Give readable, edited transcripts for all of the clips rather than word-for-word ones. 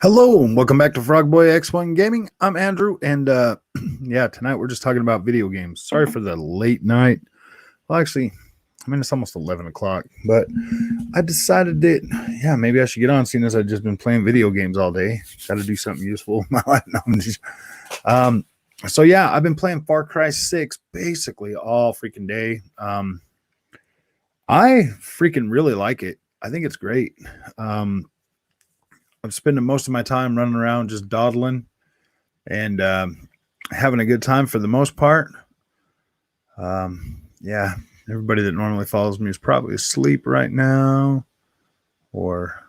Hello and welcome back to Frogboy X1 Gaming. I'm Andrew, and yeah, tonight we're just talking about video games. Sorry for the late night. Well, actually, I mean, it's almost 11 o'clock, but I decided that, yeah, maybe I should get on, seeing as I've just been playing video games all day. Got to do something useful in my life. No, so yeah, I've been playing Far Cry 6 basically all freaking day. I freaking really like it. I think it's great. I'm spending most of my time running around just dawdling and having a good time for the most part. Yeah, everybody that normally follows me is probably asleep right now or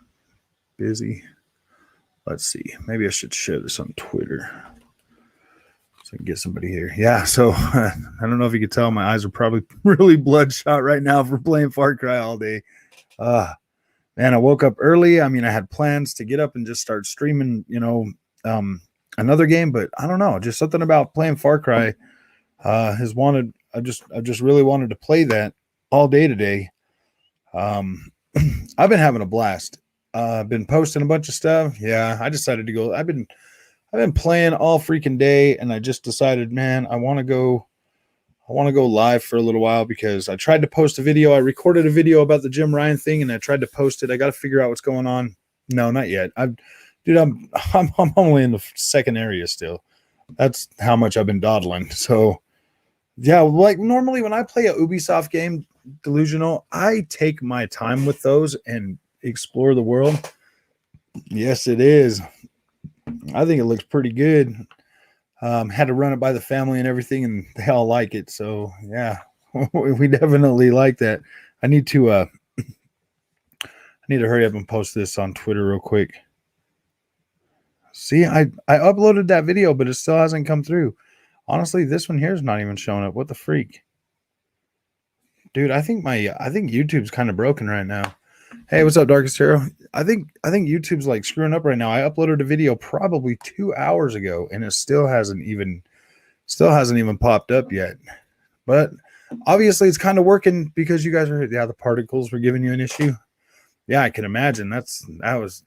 busy. Let's see. Maybe I should share this on Twitter so I can get somebody here. Yeah, so I don't know if you could tell, my eyes are probably really bloodshot right now for playing Far Cry all day. Man, I woke up early. I mean, I had plans to get up and just start streaming, another game, but I don't know, just something about playing Far Cry has wanted. I just really wanted to play that all day today. I've been having a blast. I've been posting a bunch of stuff. Yeah, I decided to go. I've been playing all freaking day, and I just decided, man, I want to go live for a little while because I tried to post a video. I recorded a video about the Jim Ryan thing, and I tried to post it. I got to figure out what's going on. No, not yet. I'm only in the second area still. That's how much I've been dawdling. So yeah, like normally when I play a Ubisoft game, Delusional, I take my time with those and explore the world. Yes, it is. I think it looks pretty good. Had to run it by the family and everything, and they all like it. So yeah, we definitely like that. I need to hurry up and post this on Twitter real quick. See, I uploaded that video, but it still hasn't come through. Honestly, this one here is not even showing up. What the freak? Dude, I think YouTube's kind of broken right now. Hey, what's up, Darkest Hero? I think YouTube's like screwing up right now. I uploaded a video probably 2 hours ago, and it still hasn't even popped up yet. But obviously, it's kind of working because you guys are, yeah, the particles were giving you an issue. Yeah, I can imagine. That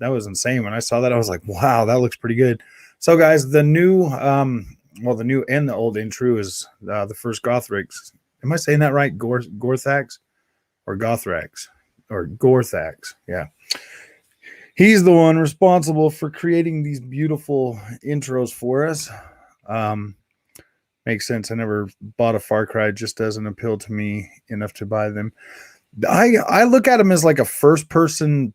was insane. When I saw that, I was like, wow, that looks pretty good. So, guys, the new the new and the old intro is the first Gothrax. Am I saying that right? Gorthax or Gothrax or Gorthax? Yeah. He's the one responsible for creating these beautiful intros for us. Makes sense. I never bought a Far Cry. It just doesn't appeal to me enough to buy them. I look at them as like a first-person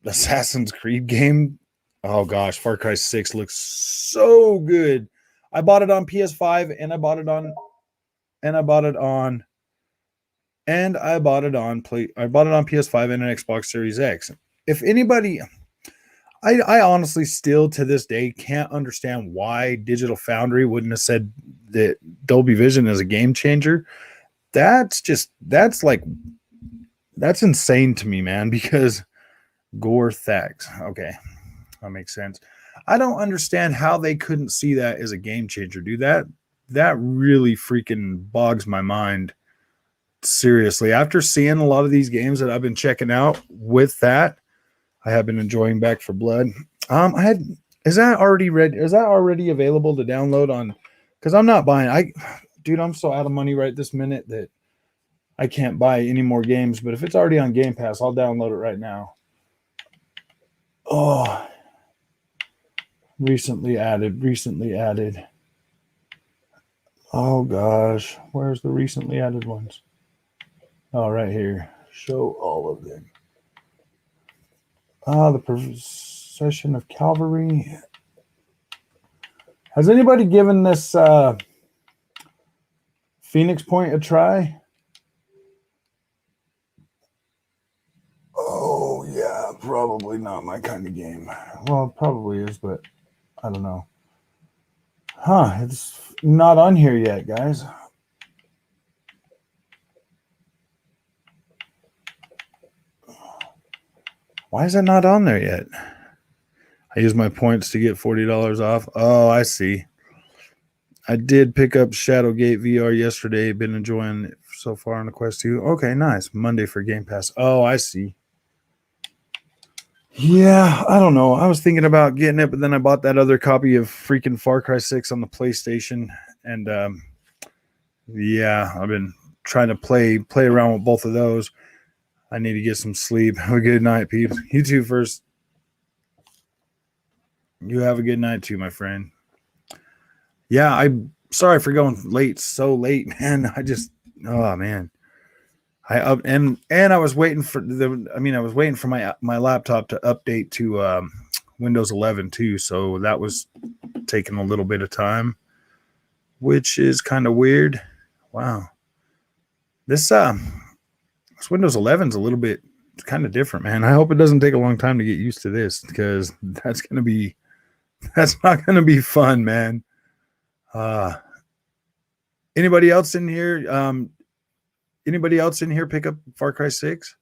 Assassin's Creed game. Oh gosh, Far Cry 6 looks so good. I bought it on PS5 and I bought it on PS5 and an Xbox Series X. If anybody, I honestly still to this day can't understand why Digital Foundry wouldn't have said that Dolby Vision is a game changer. That's insane to me, man, because Gorthax. Okay, that makes sense. I don't understand how they couldn't see that as a game changer, dude. That really freaking bogs my mind. Seriously, after seeing a lot of these games that I've been checking out with that, I have been enjoying Back 4 Blood. Is that already available to download on? Because I'm not buying. Dude, I'm so out of money right this minute that I can't buy any more games. But if it's already on Game Pass, I'll download it right now. Oh, recently added. Oh gosh, where's the recently added ones? Oh, right here. Show all of them. The Procession of Calvary. Has anybody given this Phoenix Point a try? Oh yeah, probably not my kind of game. Well, it probably is, but I don't know. Huh, it's not on here yet, guys. Why is that not on there yet? I use my points to get $40 off. Oh, I see. I did pick up Shadowgate VR yesterday. Been enjoying it so far on the Quest 2. Okay, nice. Monday for Game Pass. Oh, I see. Yeah, I don't know. I was thinking about getting it, but then I bought that other copy of freaking Far Cry 6 on the PlayStation. And yeah, I've been trying to play around with both of those. I need to get some sleep. Have a good night, peeps. You too first. You have a good night too, my friend. Yeah, I'm sorry for going late, so late, man. Oh man. I up and I was waiting for I was waiting for my laptop to update to Windows 11 too, so that was taking a little bit of time, which is kind of weird. Wow. This Windows 11 is a little bit kind of different, man. I hope it doesn't take a long time to get used to this, because that's not gonna be fun, man. Anybody else in here? Anybody else in here pick up Far Cry 6?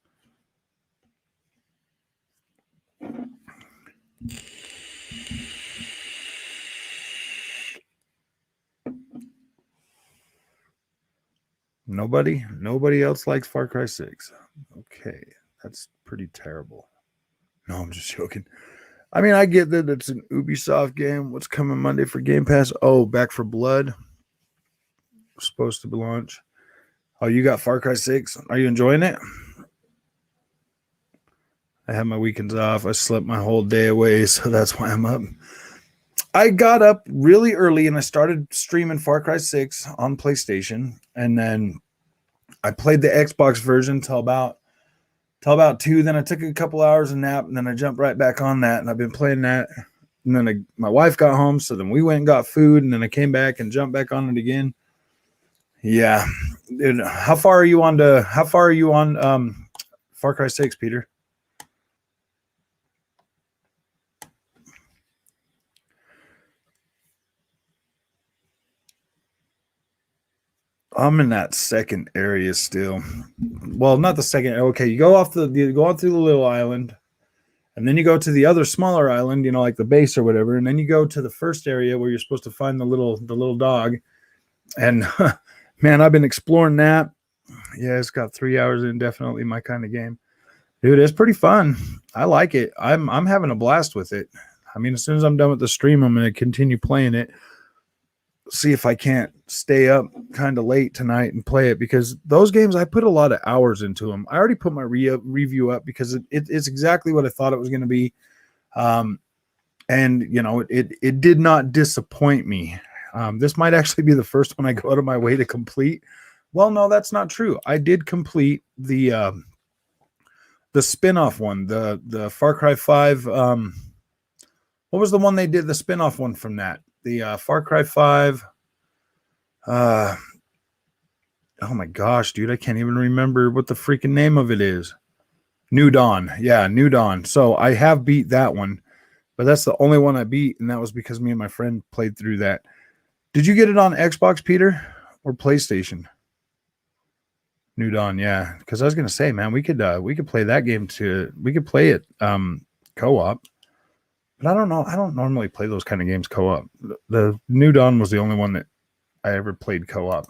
Nobody else likes Far Cry 6. Okay, that's pretty terrible. No, I'm just joking. I mean, I get that it's an Ubisoft game. What's coming Monday for Game Pass? Oh, Back for Blood. Supposed to launch. Oh, you got Far Cry 6. Are you enjoying it? I had my weekends off. I slept my whole day away, so that's why I'm up. I got up really early and I started streaming Far Cry 6 on PlayStation, and then I played the Xbox version till about 2. Then I took a couple hours of nap, and then I jumped right back on that, and I've been playing that. And then my wife got home, so then we went and got food, and then I came back and jumped back on it again. Yeah. Dude, how far are you on Far Cry 6, Peter? I'm in that second area still. Well, not the second. Okay, you go on through the little island, and then you go to the other smaller island, like the base or whatever, and then you go to the first area where you're supposed to find the little dog. And man, I've been exploring that. Yeah, it's got 3 hours in, definitely my kind of game. Dude, it's pretty fun. I like it. I'm having a blast with it. I mean, as soon as I'm done with the stream, I'm going to continue playing it. See if I can't stay up kind of late tonight and play it, because those games, I put a lot of hours into them. I already put my review up because it's exactly what I thought it was going to be. And it did not disappoint me. This might actually be the first one I go out of my way to complete. Well, no, that's not true. I did complete the spin-off one, the Far Cry 5. What was the one they did, the spin-off one from that? The Far Cry 5. Oh my gosh, dude, I can't even remember what the freaking name of it is. New Dawn. Yeah, New Dawn. So I have beat that one, but that's the only one I beat, and that was because me and my friend played through that. Did you get it on Xbox, Peter, or PlayStation? New Dawn, yeah. Because I was gonna say, man, we could play that game we could play it co-op. But I don't know. I don't normally play those kind of games co-op. The New Dawn was the only one that I ever played co-op.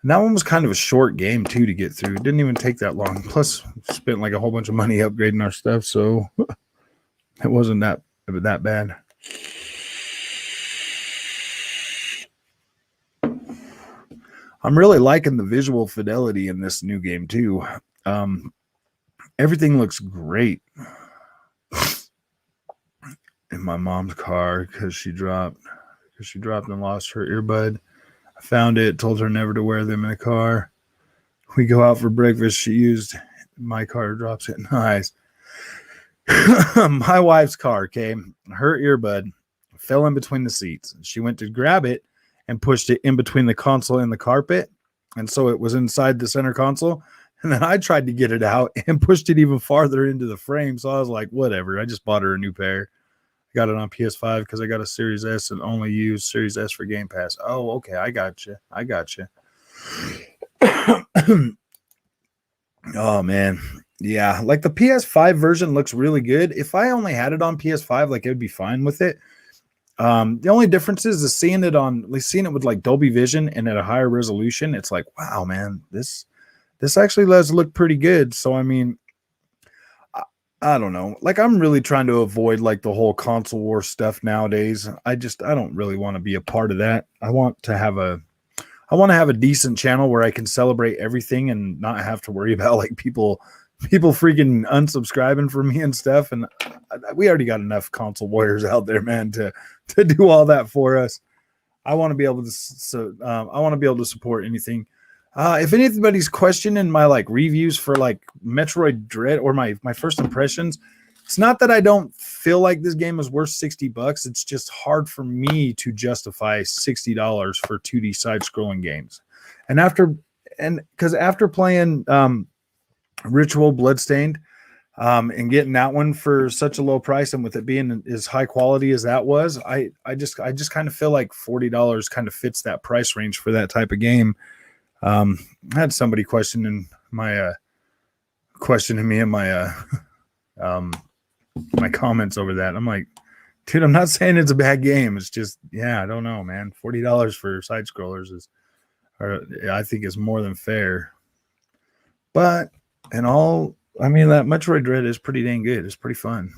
And that one was kind of a short game too to get through. It didn't even take that long. Plus, spent like a whole bunch of money upgrading our stuff, so it wasn't that bad. I'm really liking the visual fidelity in this new game too. Everything looks great. In my mom's car, because she dropped and lost her earbud. I found it, told her never to wear them in a car. We go out for breakfast. She used my car, drops it. Nice. My wife's car came. Her earbud fell in between the seats. She went to grab it and pushed it in between the console and the carpet. And so it was inside the center console. And then I tried to get it out and pushed it even farther into the frame. So I was like, whatever. I just bought her a new pair. I got it on PS5 because I got a Series S and only use Series S for Game Pass. Oh, okay. I got you. Oh, man. Yeah. Like the PS5 version looks really good. If I only had it on PS5, like it would be fine with it. The only difference is seeing it with like Dolby Vision and at a higher resolution. It's like, wow, man, this actually does look pretty good. So I mean, I don't know. Like, I'm really trying to avoid like the whole console war stuff nowadays. I don't really want to be a part of that. I want to have a decent channel where I can celebrate everything and not have to worry about like people freaking unsubscribing from me and stuff. And we already got enough console warriors out there, man, to do all that for us. I want to be able to support anything. If anybody's questioning my like reviews for like Metroid Dread or my first impressions, it's not that I don't feel like this game is worth $60. It's just hard for me to justify $60 for 2D side-scrolling games. And because after playing Ritual Bloodstained and getting that one for such a low price, and with it being as high quality as that was, I just kind of feel like $40 kind of fits that price range for that type of game. I had somebody questioning me in my my comments over that. I'm like, dude, I'm not saying it's a bad game. It's just, I don't know, man. $40 for side scrollers I think is more than fair. But that Metroid Dread is pretty dang good. It's pretty fun.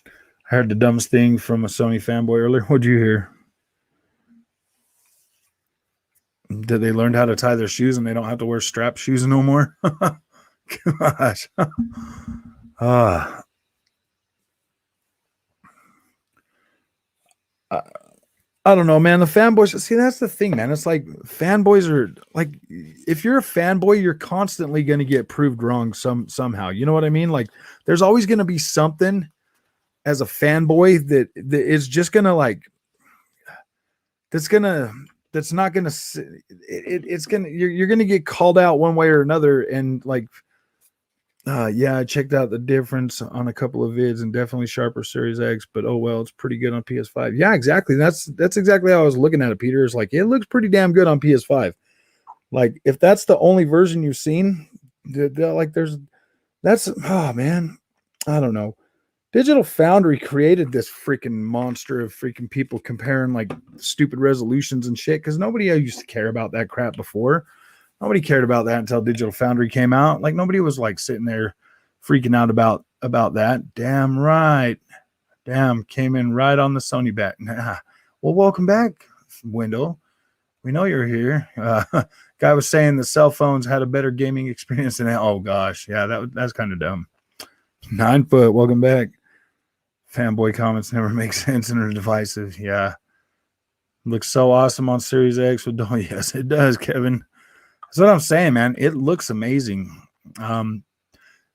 I heard the dumbest thing from a Sony fanboy earlier. What'd you hear? Did they learn how to tie their shoes and they don't have to wear strap shoes no more? Gosh. I don't know, man. The fanboys, see, that's the thing, man. It's like fanboys are like, if you're a fanboy, you're constantly going to get proved wrong somehow. You know what I mean? Like, there's always going to be something as a fanboy that is just going to like, that's not going to, it's going to, you're going to get called out one way or another. And like, I checked out the difference on a couple of vids and definitely sharper Series X, but oh well, it's pretty good on PS5. Yeah, exactly. That's exactly how I was looking at it, Peter. It's like, it looks pretty damn good on PS5. Like, if that's the only version you've seen, oh man, I don't know. Digital Foundry created this freaking monster of freaking people comparing like stupid resolutions and shit, because nobody used to care about that crap before. Nobody cared about that until Digital Foundry came out. Like, nobody was like sitting there freaking out about that. Damn right. Damn, came in right on the Sony bat. Well, welcome back, Wendell. We know you're here. Guy was saying the cell phones had a better gaming experience than that. Oh gosh, yeah, that's kind of dumb. 9 foot, welcome back. Fanboy comments never make sense and are divisive. Yeah, looks so awesome on Series X. Yes, it does, Kevin. That's what I'm saying, man. It looks amazing.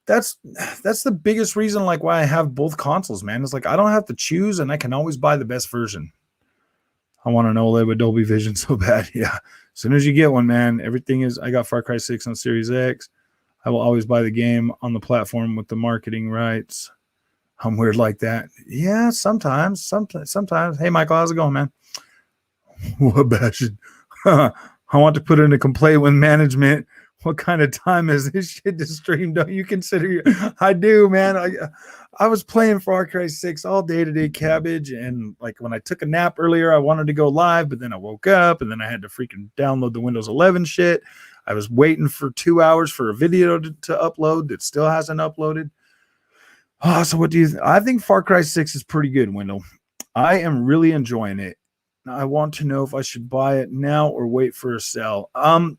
That's the biggest reason, like, why I have both consoles, man. It's like I don't have to choose, and I can always buy the best version. I want an OLED with Dolby Vision so bad. Yeah, as soon as you get one, man, everything is. I got Far Cry 6 on Series X. I will always buy the game on the platform with the marketing rights. I'm weird like that. Yeah, sometimes. Hey, Michael, how's it going, man? What bashing? I want to put in a complaint with management. What kind of time is this shit to stream? Don't you consider? I do, man. I was playing Far Cry 6 all day today, cabbage. And like when I took a nap earlier, I wanted to go live, but then I woke up and then I had to freaking download the Windows 11 shit. I was waiting for 2 hours for a video to upload that still hasn't uploaded. So what do you think? I think Far Cry 6 is pretty good, Wendell. I am really enjoying it. I want to know if I should buy it now or wait for a sale. I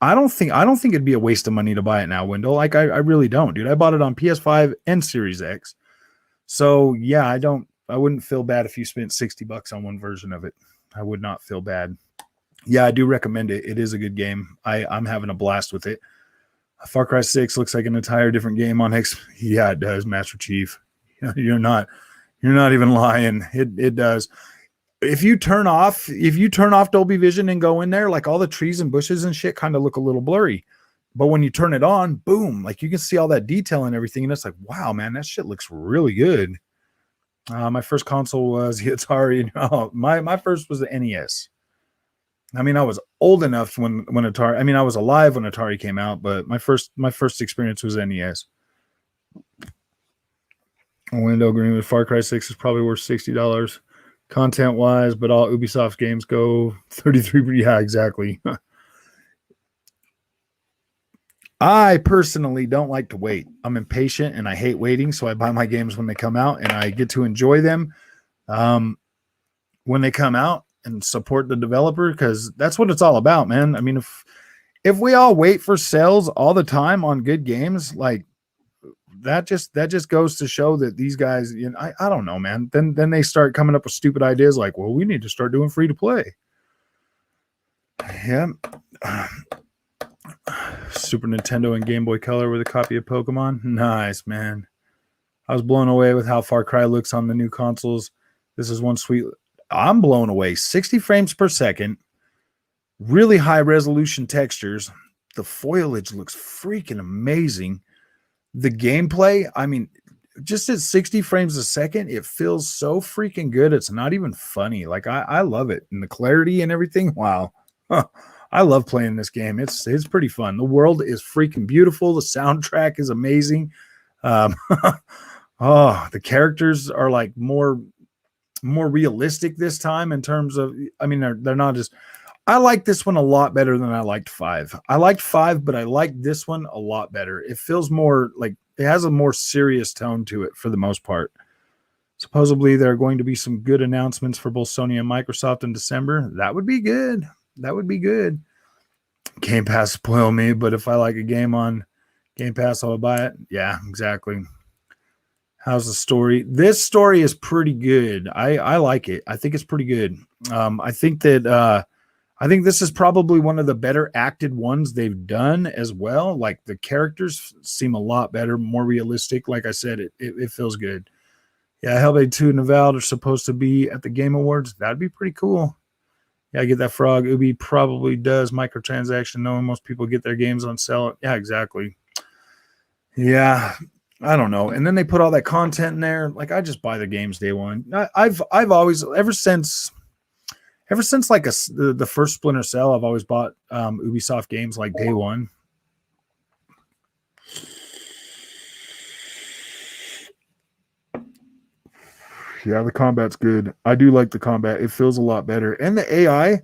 don't think it'd be a waste of money to buy it now, Wendell. Like, I really don't, dude. I bought it on PS5 and Series X. So yeah, I wouldn't feel bad if you spent $60 on one version of it. I would not feel bad. Yeah, I do recommend it. It is a good game. I'm having a blast with it. Far Cry 6 looks like an entire different game on X. Yeah, it does, Master Chief. You're not even lying. It does. If you turn off Dolby Vision and go in there, like all the trees and bushes and shit kind of look a little blurry. But when you turn it on, boom, like you can see all that detail and everything. And it's like, wow, man, that shit looks really good. My first console was the Atari. My first was the NES. I mean, I was old enough when Atari. I mean, I was alive when Atari came out, but my first experience was NES. Window agreement with Far Cry 6 is probably worth $60 content wise, but all Ubisoft games go 33. Yeah, exactly. I personally don't like to wait. I'm impatient and I hate waiting, so I buy my games when they come out and I get to enjoy them when they come out and support the developer, because that's what it's all about, man. I mean, if we all wait for sales all the time on good games, like that just goes to show that these guys, you know, I don't know, man. Then they start coming up with stupid ideas like, well, we need to start doing free to play. Yeah. Super Nintendo and Game Boy Color with a copy of Pokemon. Nice, man. I was blown away with how Far Cry looks on the new consoles. This is one sweet. I'm blown away. 60 frames per second. Really high resolution textures. The foliage looks freaking amazing. The gameplay, I mean, just at 60 frames a second, it feels so freaking good. It's not even funny. Like I love it. And the clarity and everything. Wow. I love playing this game. It's pretty fun. The world is freaking beautiful. The soundtrack is amazing. The characters are like more realistic this time in terms of, I mean, they're not just, I like this one a lot better than I liked 5. I liked 5, but I like this one a lot better. It feels more like it has a more serious tone to it for the most part. Supposedly there are going to be some good announcements for both Sony and Microsoft in December. That would be good. That would be good. Game Pass spoil me, but if I like a game on Game Pass, I'll buy it. Yeah, exactly. How's the story? This story is pretty good. I like it. I think it's pretty good. I think this is probably one of the better acted ones they've done as well. Like the characters seem a lot better, more realistic. Like I said, it feels good. Yeah, Hellblade 2 and Avowed are supposed to be at the Game Awards. That'd be pretty cool. Yeah, I get that, Frog. Ubi probably does microtransaction, knowing most people get their games on sale. Yeah, exactly. Yeah, I don't know. And then they put all that content in there. Like, I just buy the games day one. I've always, ever since like the first Splinter Cell, I've always bought Ubisoft games like day one. Yeah, the combat's good. I do like the combat. It feels a lot better. And the AI,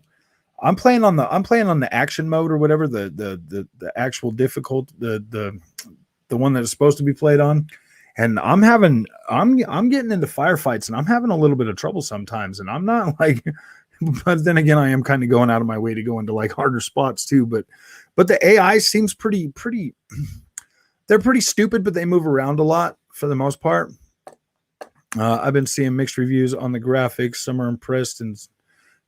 I'm playing on the action mode or whatever, the actual difficult, the one that is supposed to be played on. And I'm getting into firefights and I'm having a little bit of trouble sometimes. And I'm not like, but then again, I am kind of going out of my way to go into like harder spots too. But the AI seems pretty, they're pretty stupid, but they move around a lot for the most part. I've been seeing mixed reviews on the graphics. Some are impressed and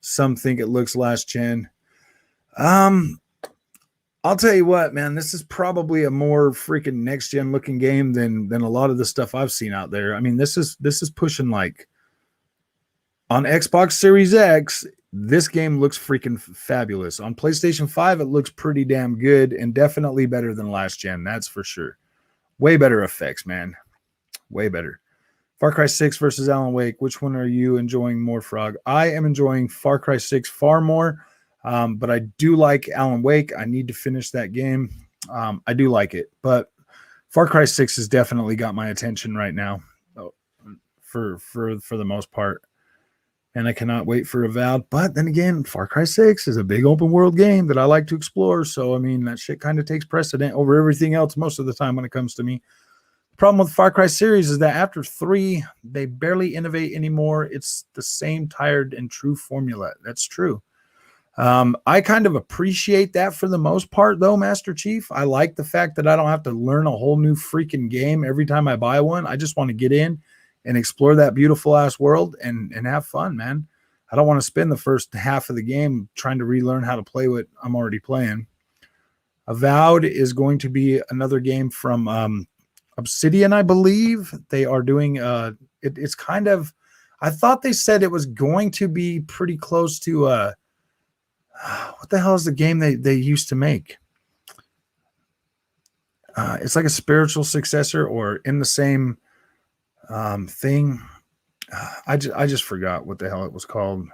some think it looks last gen. I'll tell you what, man, this is probably a more freaking next gen looking game than a lot of the stuff I've seen out there. I mean, this is pushing like on Xbox Series X, this game looks freaking fabulous. On PlayStation 5, it looks pretty damn good and definitely better than last gen. That's for sure. Way better effects, man. Way better. Far Cry 6 versus Alan Wake. Which one are you enjoying more, Frog? I am enjoying Far Cry 6 far more, but I do like Alan Wake. I need to finish that game. I do like it, but Far Cry 6 has definitely got my attention right now for the most part. And I cannot wait for Avowed. But then again, Far Cry 6 is a big open world game that I like to explore. So, I mean, that shit kind of takes precedent over everything else most of the time when it comes to me. The problem with the Far Cry series is that after 3, they barely innovate anymore. It's the same tired and true formula. That's true. I kind of appreciate that for the most part, though, Master Chief. I like the fact that I don't have to learn a whole new freaking game every time I buy one. I just want to get in and explore that beautiful ass world and have fun, man. I don't want to spend the first half of the game trying to relearn how to play what I'm already playing. Avowed is going to be another game from Obsidian, I believe. They are doing it's kind of, I thought they said it was going to be pretty close to what the hell is the game they used to make? It's like a spiritual successor or in the same thing. I just forgot what the hell it was called.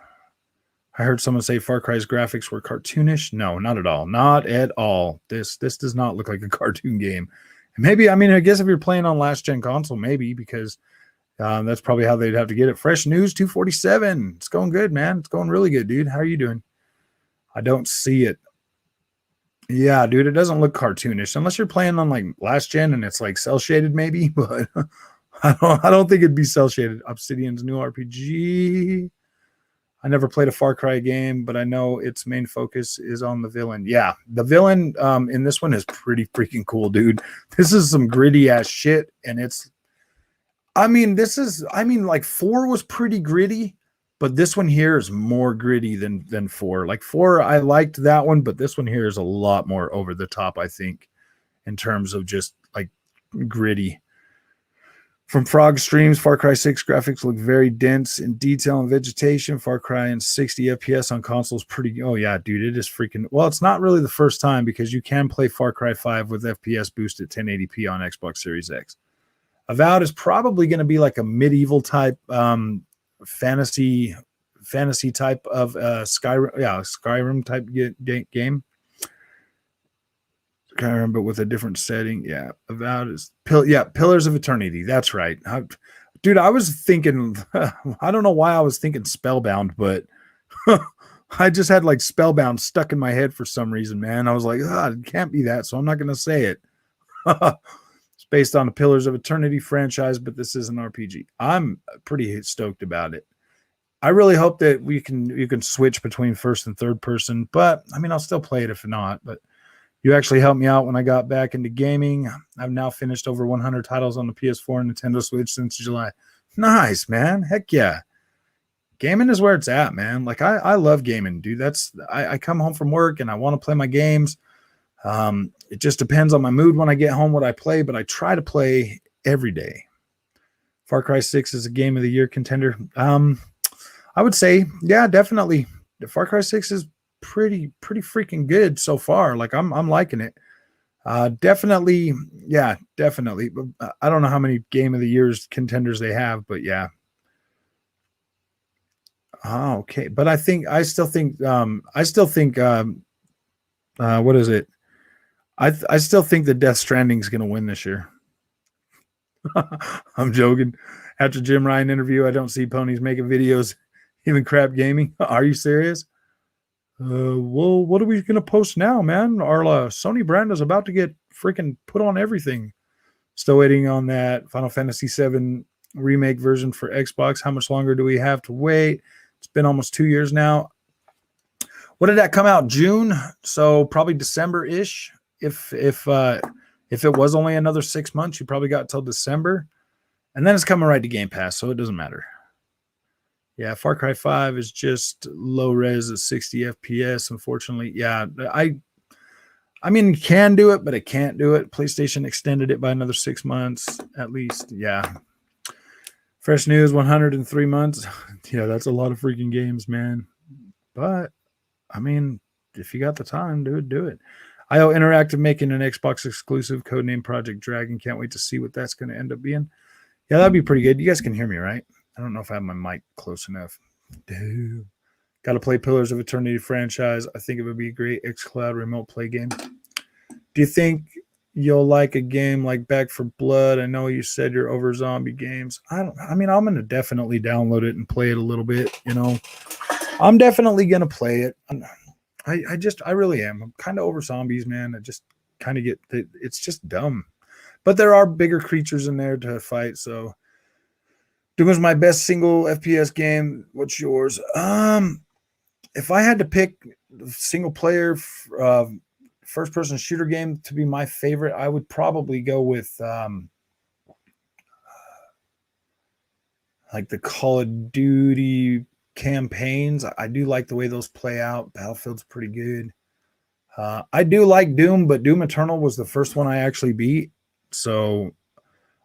I heard someone say Far Cry's graphics were cartoonish. No, not at all. Not at all. This does not look like a cartoon game. Maybe, I mean, I guess if you're playing on last gen console, maybe, because That's probably how they'd have to get it. Fresh News 247. It's going good, man. It's going really good, dude. How are you doing? I don't see it. Yeah, dude, it doesn't look cartoonish unless you're playing on like last gen and it's like cell shaded, maybe. But I don't think it'd be cell shaded. Obsidian's new RPG. I never played a Far Cry game, but I know its main focus is on the villain. Yeah, the villain in this one is pretty freaking cool, dude. This is some gritty ass shit, and it's. I mean, like 4 was pretty gritty, but this one here is more gritty than 4. Like 4, I liked that one, but this one here is a lot more over the top, I think, in terms of just like gritty. From Frog Streams, Far Cry 6 graphics look very dense in detail and vegetation. Far Cry in 60 FPS on consoles pretty. Oh yeah, dude, it is freaking. Well, it's not really the first time because you can play Far Cry 5 with FPS boost at 1080p on Xbox Series X. Avowed is probably going to be like a medieval type fantasy type of Skyrim type game. Skyrim, but with a different setting. Yeah, Avowed is Pillars of Eternity. That's right. Dude, I was thinking. I don't know why I was thinking Spellbound, but I just had like Spellbound stuck in my head for some reason, man. I was like, it can't be that, so I'm not going to say it. It's based on the Pillars of Eternity franchise, but this is an RPG. I'm pretty stoked about it. I really hope that you can switch between first and third person, but I mean, I'll still play it if not. But you actually helped me out when I got back into gaming. I've now finished over 100 titles on the PS4 and Nintendo Switch since July. Nice, man. Heck yeah. Gaming is where it's at, man. Like I love gaming, dude. I come home from work and I want to play my games. It just depends on my mood when I get home what I play, but I try to play every day. Far Cry 6 is a game of the year contender. I would say, yeah, definitely. Far Cry 6 is pretty freaking good so far. Like I'm liking it. Definitely. I don't know how many game of the years contenders they have, but yeah. Oh, okay. But I still think what is it? I still think the Death Stranding is going to win this year. I'm joking. After Jim Ryan interview, I don't see ponies making videos, even crap gaming. Are you serious? Well, what are we going to post now, man? Our Sony brand is about to get freaking put on everything. Still waiting on that Final Fantasy VII remake version for Xbox. How much longer do we have to wait? It's been almost 2 years now. What did that come out? June? So probably December-ish. If it was only another 6 months, you probably got till December. And then it's coming right to Game Pass, so it doesn't matter. Yeah, Far Cry 5 is just low res at 60 FPS, unfortunately. Yeah, I mean, it can do it, but it can't do it. PlayStation extended it by another 6 months at least. Yeah. Fresh News, 103 months. Yeah, that's a lot of freaking games, man. But, I mean, if you got the time, do it. IO Interactive making an Xbox exclusive codename Project Dragon. Can't wait to see what that's going to end up being. Yeah, that'd be pretty good. You guys can hear me, right? I don't know if I have my mic close enough. Dude. Got to play Pillars of Eternity franchise. I think it would be a great xCloud remote play game. Do you think you'll like a game like Back 4 Blood? I know you said you're over zombie games. I'm going to definitely download it and play it a little bit, you know. I'm definitely going to play it. I really am. I'm kind of over zombies, man. I just kind of it's just dumb. But there are bigger creatures in there to fight, so Doom is my best single FPS game. What's yours? If I had to pick single player first person shooter game to be my favorite, I would probably go with like the Call of Duty campaigns. I do like the way those play out. Battlefield's pretty good. I do like Doom, but Doom Eternal was the first one I actually beat. So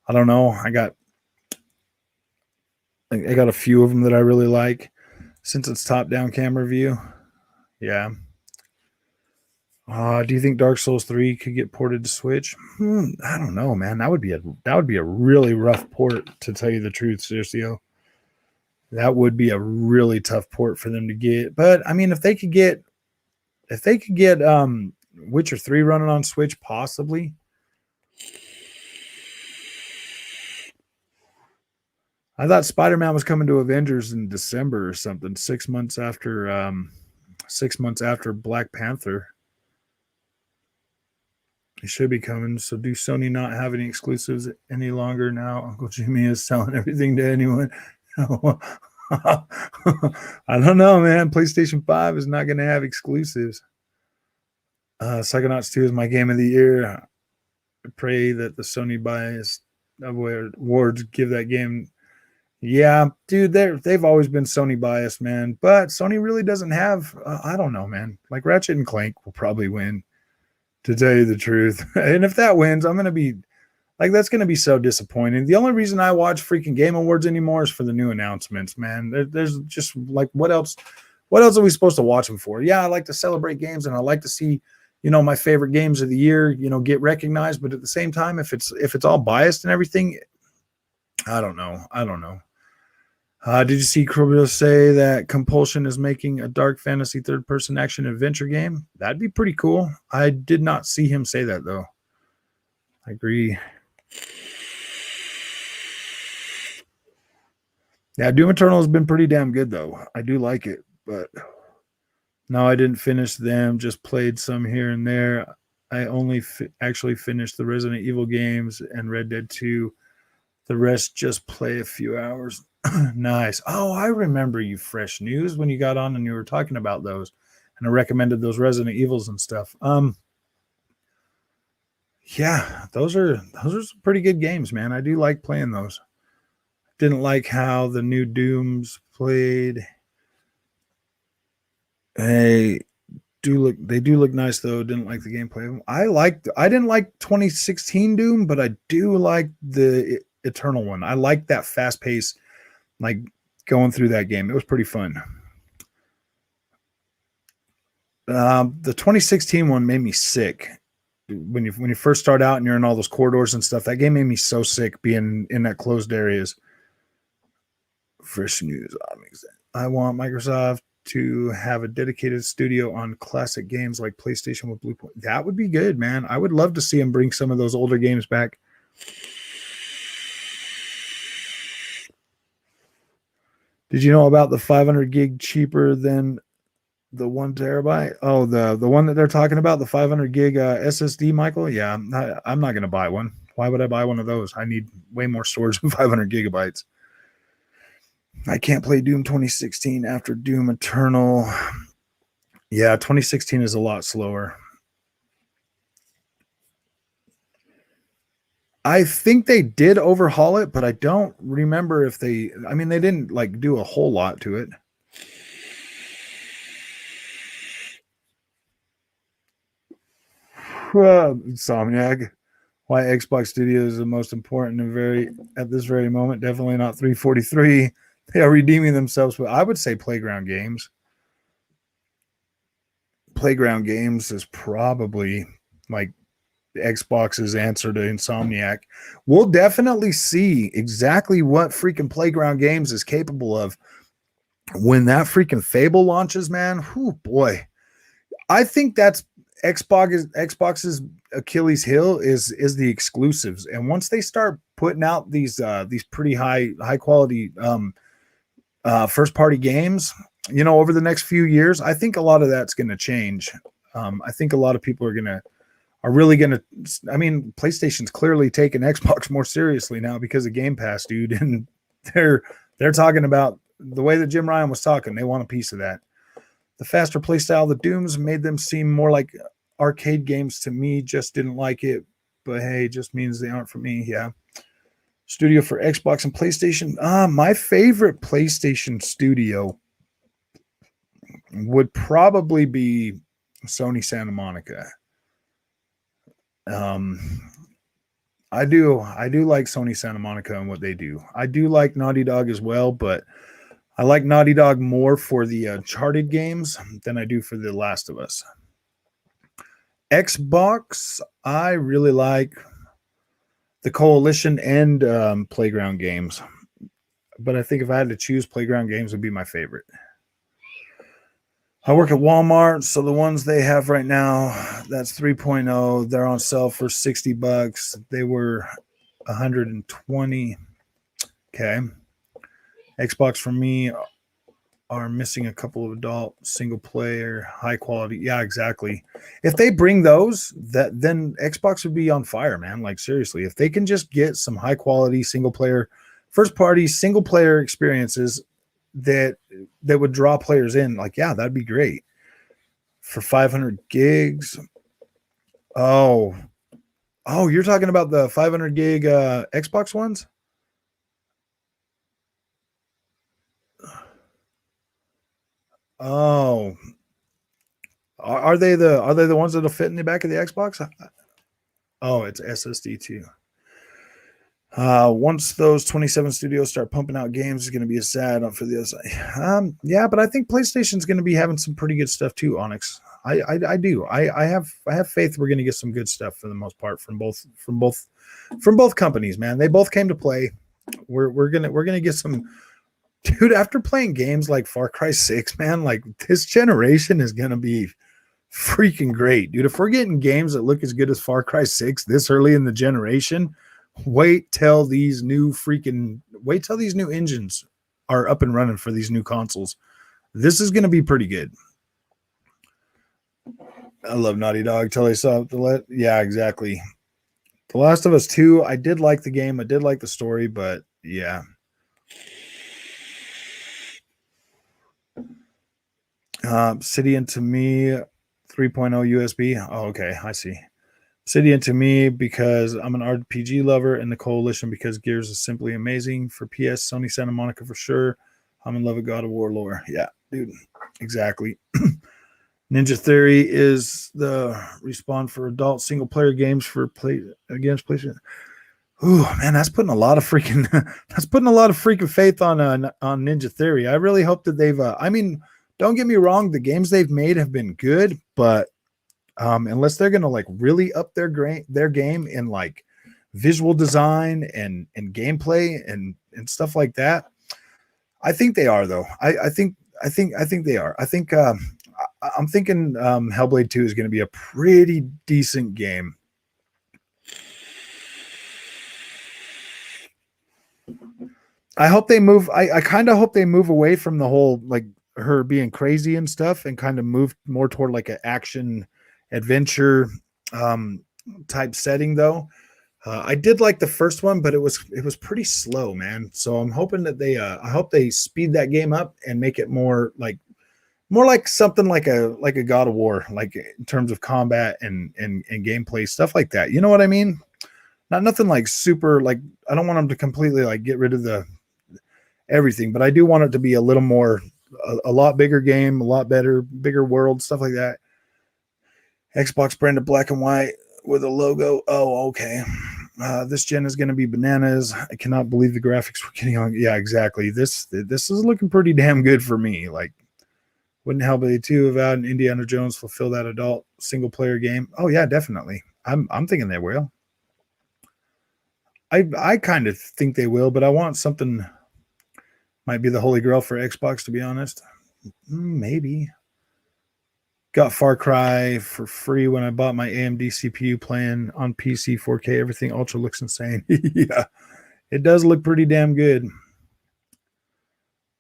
I don't know. I got a few of them that I really like since it's top-down camera view. Yeah. Do you think Dark Souls 3 could get ported to Switch? I don't know, man. That would be a really rough port, to tell you the truth, Sergio. That would be a really tough port for them to get. But I mean, if they could get Witcher 3 running on Switch, possibly. I thought Spider-Man was coming to Avengers in December or something, 6 months after Black Panther. It should be coming. So do Sony not have any exclusives any longer now? Uncle Jimmy is selling everything to anyone. I don't know, man. PlayStation 5 is not going to have exclusives. Psychonauts 2 is my game of the year. I pray that the Sony bias awards give that game. Yeah, dude, they've always been Sony biased, man. But Sony really doesn't have, I don't know, man. Like Ratchet and Clank will probably win, to tell you the truth. And if that wins, I'm going to be like, that's going to be so disappointing. The only reason I watch freaking Game Awards anymore is for the new announcements, man. There's just like, what else are we supposed to watch them for? Yeah, I like to celebrate games and I like to see, my favorite games of the year, get recognized. But at the same time, if it's all biased and everything, I don't know. Did you see Krobio say that Compulsion is making a dark fantasy third-person action adventure game? That'd be pretty cool. I did not see him say that, though. I agree. Yeah, Doom Eternal has been pretty damn good, though. I do like it, but no, I didn't finish them. Just played some here and there. I only actually finished the Resident Evil games and Red Dead 2. The rest just play a few hours. Nice. Oh, I remember you, Fresh News, when you got on and you were talking about those, and I recommended those Resident Evils and stuff. Yeah, those are some pretty good games, man. I do like playing those. Didn't like how the new Dooms played. They do look nice though. Didn't like the gameplay. I didn't like 2016 Doom, but I do like the Eternal one. I like that fast pace, like going through that game. It was pretty fun. The 2016 one made me sick. When you first start out and you're in all those corridors and stuff, that game made me so sick being in that closed areas. Fresh News. I want Microsoft to have a dedicated studio on classic games like PlayStation with Bluepoint. That would be good, man. I would love to see them bring some of those older games back. Did you know about the 500 gig cheaper than the 1 terabyte? Oh, the one that they're talking about, the 500 gig SSD, Michael? Yeah, I'm not going to buy one. Why would I buy one of those? I need way more storage than 500 gigabytes. I can't play Doom 2016 after Doom Eternal. Yeah, 2016 is a lot slower. I think they did overhaul it, but I don't remember if they didn't like do a whole lot to it. Insomniac. Why Xbox Studios is the most important and at this very moment. Definitely not 343. They are redeeming themselves, but I would say Playground Games. Playground Games is probably like Xbox's answer to Insomniac. We'll definitely see exactly what freaking Playground Games is capable of when that freaking Fable launches, man. Whew, boy. I think that's Xbox's Achilles heel is the exclusives. And once they start putting out these pretty high quality first party games, over the next few years, I think a lot of that's going to change. I think a lot of people are really going to, PlayStation's clearly taking Xbox more seriously now because of Game Pass, dude. And they're talking about the way that Jim Ryan was talking. They want a piece of that. The faster playstyle of the Dooms made them seem more like arcade games to me. Just didn't like it, but hey, it just means they aren't for me. Yeah. Studio for Xbox and PlayStation. My favorite PlayStation studio would probably be Sony Santa Monica. I do like Sony Santa Monica and what they do. I do like Naughty Dog as well, but I like Naughty Dog more for the Uncharted games than I do for The Last of Us. Xbox, I really like the Coalition and Playground Games. But I think if I had to choose, Playground Games would be my favorite. I work at Walmart, so the ones they have right now, that's 3.0. They're on sale for $60. They were $120. Okay. Xbox for me are missing a couple of adult single player high quality. Yeah, exactly. If they bring those, that then Xbox would be on fire, man. Like seriously, if they can just get some high quality single player, first party single player experiences that would draw players in, like yeah, that'd be great. For 500 gigs. Oh, oh, you're talking about the 500 gig Xbox ones? Oh, are they the ones that'll fit in the back of the Xbox? Oh, it's SSD too. Once those 27 studios start pumping out games, it's going to be a sad for the other side. Yeah, but I think PlayStation's going to be having some pretty good stuff too. Onyx, I do. I have faith we're going to get some good stuff for the most part from both companies. Man, they both came to play. We're gonna get some. Dude, after playing games like Far Cry 6, man, like this generation is gonna be freaking great, dude. If we're getting games that look as good as Far Cry 6 this early in the generation, wait till these new engines are up and running for these new consoles. This is going to be pretty good. I love Naughty Dog till they saw yeah, exactly. The Last of Us 2, I did like the game, I did like the story, but yeah. Obsidian to me 3.0 USB. Oh, okay, I see. Obsidian to me because I'm an RPG lover, and the Coalition because Gears is simply amazing. For PS, Sony Santa Monica for sure. I'm in love with God of War lore. Yeah, dude, exactly. Ninja Theory is the respawn for adult single player games for play against PlayStation. Ooh, man, that's putting a lot of freaking faith on Ninja Theory. I really hope that they've. I mean, don't get me wrong, the games they've made have been good, but unless they're gonna like really up their game in like visual design and gameplay and stuff like that, I think they are though. I think they are. I'm thinking Hellblade 2 is going to be a pretty decent game. I hope they move. I kind of hope they move away from the whole like her being crazy and stuff, and kind of move more toward like an action adventure type setting. Though I did like the first one, but it was pretty slow, man. So I'm hoping that I hope they speed that game up and make it more like something like a God of War, like in terms of combat and gameplay stuff like that. You know what I mean? Not nothing like super like I don't want them to completely like get rid of the everything, but I do want it to be a little more a lot bigger game, a lot better, bigger world, stuff like that. Xbox branded black and white with a logo. Oh, okay. This gen is going to be bananas. I cannot believe the graphics we're getting on. Yeah, exactly. This is looking pretty damn good for me. Like, wouldn't Hellblade 2 Avowed and Indiana Jones fulfill that adult single player game? Oh yeah, definitely. I'm thinking they will. I kind of think they will, but I want something might be the holy grail for Xbox, to be honest. Maybe. Got Far Cry for free when I bought my AMD CPU playing on PC 4K. Everything ultra looks insane. Yeah, it does look pretty damn good.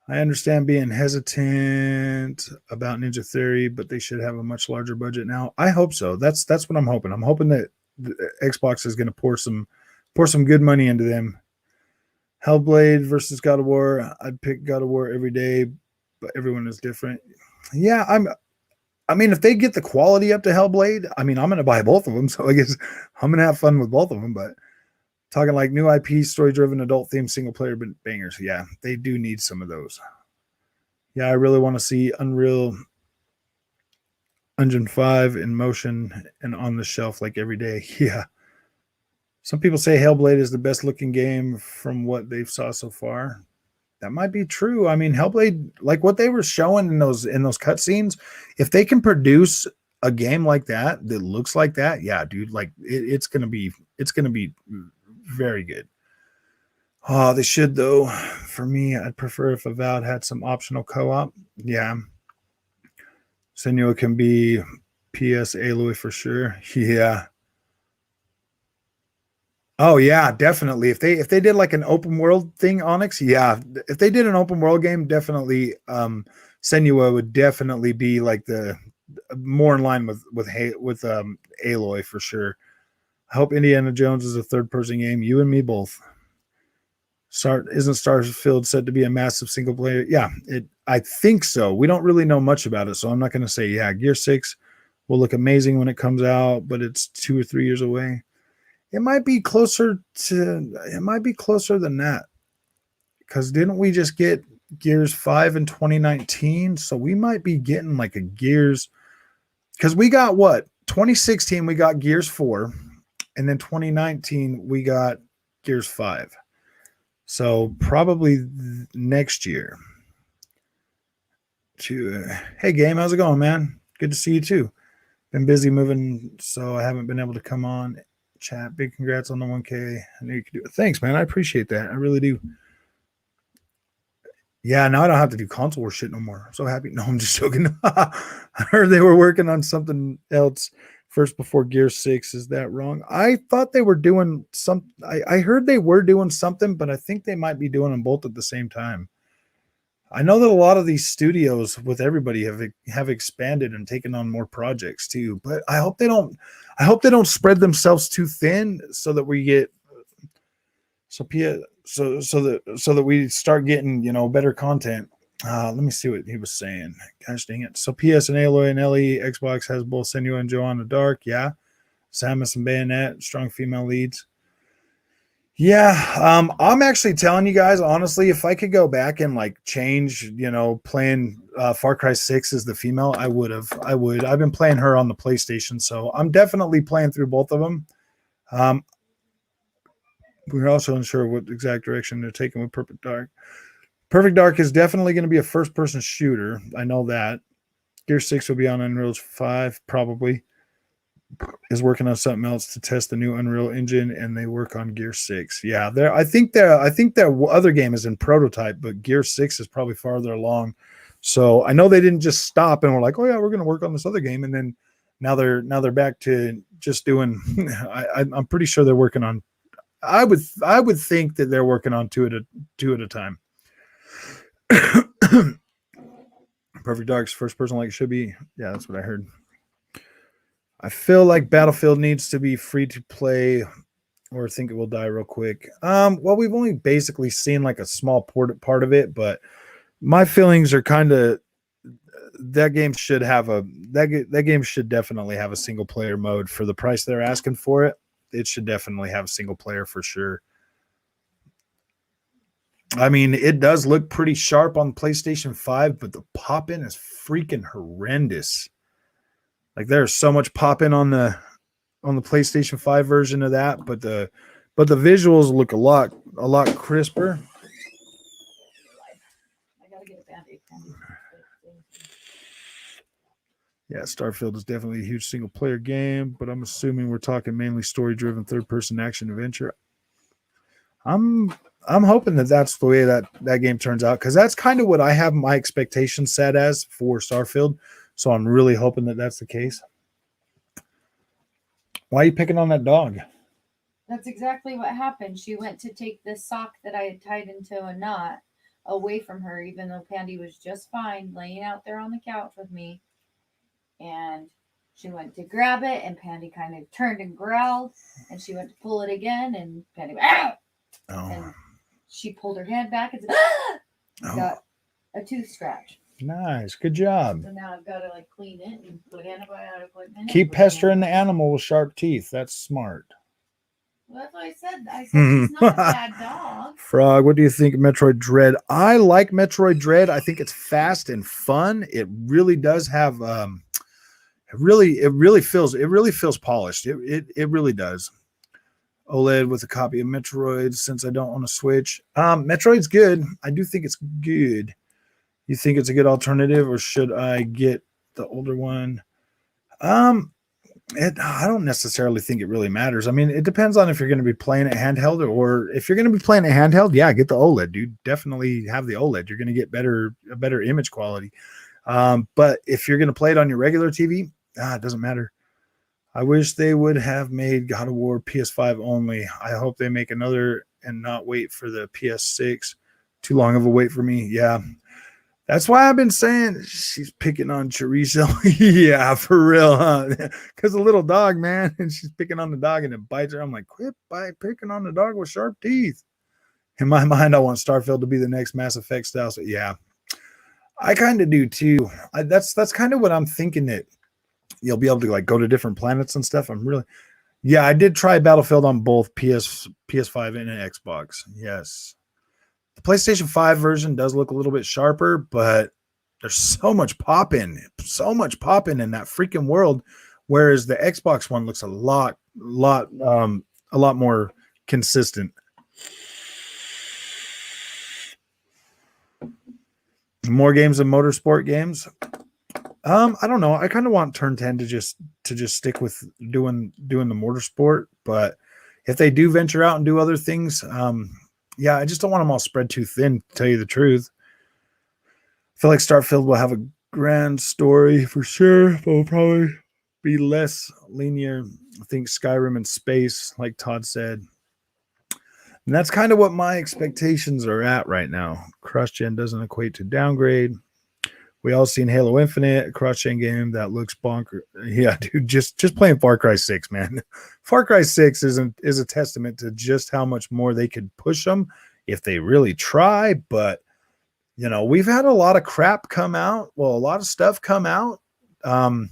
I understand being hesitant about Ninja Theory, but they should have a much larger budget now. I hope so. That's what I'm hoping. I'm hoping that Xbox is going to pour some good money into them. Hellblade versus God of War. I'd pick God of War every day, but everyone is different. Yeah, I mean, if they get the quality up to Hellblade, I mean, I'm going to buy both of them. So I guess I'm going to have fun with both of them. But talking like new IP, story-driven, adult-themed, single-player bangers, yeah, they do need some of those. Yeah, I really want to see Unreal Engine 5 in motion and on the shelf like every day. Yeah. Some people say Hellblade is the best-looking game from what they've saw so far. That might be true. I mean, Hellblade, like what they were showing in those cutscenes, if they can produce a game like that that looks like that, yeah, dude, like it's gonna be very good. Oh, they should though. For me, I'd prefer if Avowed had some optional co-op. Yeah, Senua can be PS Aloy for sure. Yeah. Oh yeah, definitely. If they did like an open world thing, Onyx, yeah. If they did an open world game, definitely Senua would definitely be like the more in line with Aloy for sure. I hope Indiana Jones is a third person game. You and me both. Isn't Starfield said to be a massive single player? Yeah, I think so. We don't really know much about it, so I'm not going to say yeah. Gear 6 will look amazing when it comes out, but it's 2 or 3 years away. It might be closer than that, because didn't we just get Gears 5 in 2019? So we might be getting like a Gears, because we got what, 2016 we got Gears 4, and then 2019 we got Gears 5. So probably next year. Hey game, how's it going, man? Good to see you too. Been busy moving, so I haven't been able to come on chat. Big congrats on the 1K. I knew you could do it. Thanks, man. I appreciate that. I really do. Yeah, now I don't have to do console war shit no more. I'm so happy. No, I'm just joking. I heard they were working on something else first before Gear 6. Is that wrong? I thought they were doing some. I heard they were doing something, but I think they might be doing them both at the same time. I know that a lot of these studios with everybody have expanded and taken on more projects too, but I hope they don't spread themselves too thin so that we get so that we start getting, better content. Let me see what he was saying. Gosh dang it. So PS and Aloy and LE, Xbox has both Senua and Joanna Dark. Yeah. Samus and Bayonet, strong female leads. Yeah, I'm actually telling you guys, honestly, if I could go back and like change, playing Far Cry 6 as the female, I would. I've been playing her on the PlayStation, so I'm definitely playing through both of them. We're also unsure what exact direction they're taking with Perfect Dark. Perfect Dark is definitely going to be a first-person shooter. I know that. Gear 6 will be on Unreal 5, probably. Is working on something else to test the new Unreal Engine, and they work on Gear 6. Yeah, I think their other game is in prototype, but Gear 6 is probably farther along. So I know they didn't just stop and we're like, oh yeah, we're going to work on this other game, and then now they're back to just doing. I'm pretty sure they're working on. I would think that they're working on two at a time. Perfect Dark's first person like it should be. Yeah, that's what I heard. I feel like Battlefield needs to be free to play, or think it will die real quick. Well, we've only basically seen like a small part of it, but my feelings are kind of that game should definitely have a single player mode for the price they're asking for it. It should definitely have single player for sure. I mean, it does look pretty sharp on PlayStation 5, but the pop-in is freaking horrendous. Like there's so much pop-in on the PlayStation 5 version of that, but the visuals look a lot crisper. I gotta get a Band-Aid. Yeah, Starfield is definitely a huge single player game, but I'm assuming we're talking mainly story-driven third-person action adventure. I'm hoping that that's the way that game turns out, because that's kind of what I have my expectations set as for Starfield. So I'm really hoping that that's the case. Why are you picking on that dog? That's exactly what happened. She went to take the sock that I had tied into a knot away from her, even though Pandy was just fine laying out there on the couch with me. And she went to grab it, and Pandy kind of turned and growled, and she went to pull it again, and Pandy went, ah! Oh. And she pulled her hand back and got a tooth scratch. Nice, good job. So now I've got to like clean it and put antibiotic in it. Keep pestering the animal with sharp teeth. That's smart. Well, that's what I said. I said she's not a bad dog. Frog, what do you think of Metroid Dread? I like Metroid Dread. I think it's fast and fun. It really does have it really feels polished. It really does. OLED with a copy of Metroid, since I don't want to switch. Metroid's good. I do think it's good. You think it's a good alternative, or should I get the older one? I don't necessarily think it really matters. I mean, it depends on if you're going to be playing it handheld, or if you're going to be playing it handheld, yeah, get the OLED, dude. Definitely have the OLED. You're going to get a better image quality. But if you're going to play it on your regular TV, it doesn't matter. I wish they would have made God of War PS5 only. I hope they make another and not wait for the PS6. Too long of a wait for me. Yeah. That's why I've been saying she's picking on chorizo. Yeah, for real, huh? Because a little dog, man, and she's picking on the dog and it bites her. I'm like, quit by picking on the dog with sharp teeth. In my mind, I want Starfield to be the next Mass Effect style. So yeah, I kind of do too. That's kind of what I'm thinking, that you'll be able to like go to different planets and stuff. Yeah, I did try Battlefield on both PS5 and an Xbox. Yes. The PlayStation 5 version does look a little bit sharper, but there's so much popping in that freaking world. Whereas the Xbox one looks a lot more consistent. More games and motorsport games. I don't know. I kind of want Turn 10 to just stick with doing the motorsport, but if they do venture out and do other things, yeah, I just don't want them all spread too thin, to tell you the truth. I feel like Starfield will have a grand story for sure, but will probably be less linear. I think Skyrim in space, like Todd said. And that's kind of what my expectations are at right now. Cross-gen doesn't equate to downgrade. We all seen Halo Infinite, a cross-gen game that looks bonker. Yeah, dude, just playing Far Cry 6, man. Far Cry 6 is a testament to just how much more they could push them if they really try. But, you know, we've had a lot of crap come out. Well, a lot of stuff come out that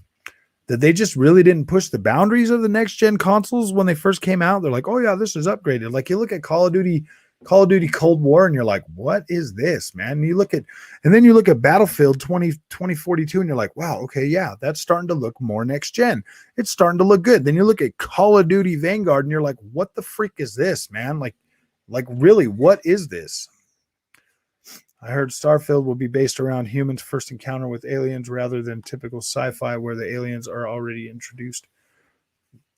they just really didn't push the boundaries of the next-gen consoles when they first came out. They're like, oh, yeah, this is upgraded. Like, you look at Call of Duty Cold War, and you're like, what is this, man? And then you look at Battlefield 2042, and you're like, wow, okay, yeah, that's starting to look more next gen. It's starting to look good. Then you look at Call of Duty Vanguard, and you're like, what the freak is this, man? Like really, what is this? I heard Starfield will be based around humans' first encounter with aliens rather than typical sci-fi where the aliens are already introduced.